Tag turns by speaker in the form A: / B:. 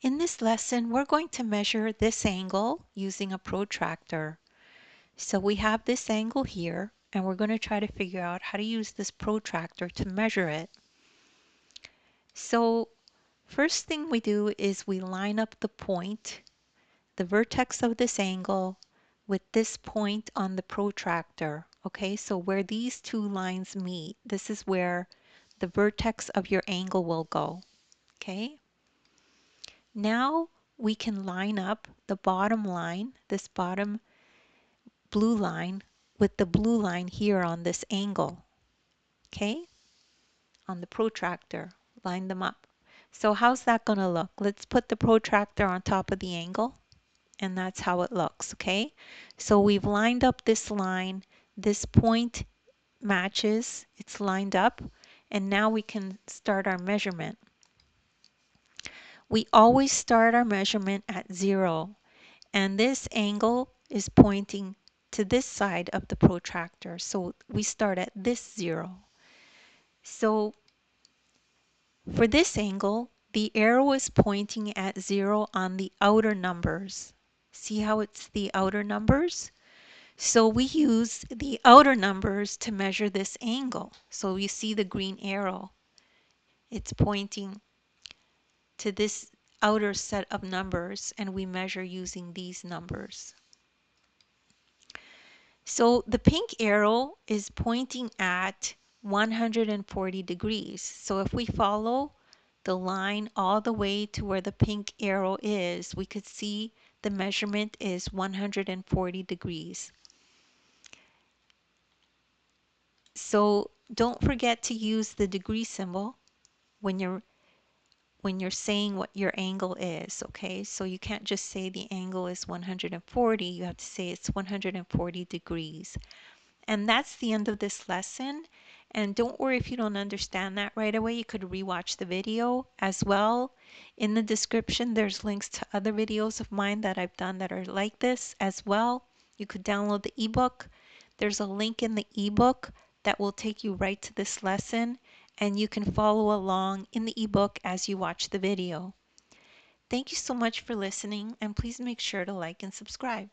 A: In this lesson, we're going to measure this angle using a protractor. So we have this angle here, and we're going to try to figure out how to use this protractor to measure it. So first thing we do is we line up the point, the vertex of this angle, with this point on the protractor. Okay, so where these two lines meet, this is where the vertex of your angle will go. Okay. Now we can line up the bottom line, this bottom blue line, with the blue line here on this angle. Okay, on the protractor, line them up. So how's that going to look? Let's put the protractor on top of the angle, and that's how it looks. Okay, so we've lined up this line, this point matches, it's lined up, and now we can start our measurement. We always start our measurement at 0, and this angle is pointing to this side of the protractor, so we start at this 0. So for this angle, the arrow is pointing at 0 on the outer numbers. See how it's the outer numbers? So we use the outer numbers to measure this angle. So you see the green arrow. It's pointing to this outer set of numbers, and we measure using these numbers. So the pink arrow is pointing at 140 degrees. So if we follow the line all the way to where the pink arrow is, we could see the measurement is 140 degrees. So don't forget to use the degree symbol when you're saying what your angle is, okay? So you can't just say the angle is 140, you have to say it's 140 degrees. And that's the end of this lesson. And don't worry if you don't understand that right away. You could rewatch the video as well. In the description, there's links to other videos of mine that I've done that are like this as well. You could download the ebook. There's a link in the ebook that will take you right to this lesson, and you can follow along in the ebook as you watch the video. Thank you so much for listening, and please make sure to like and subscribe.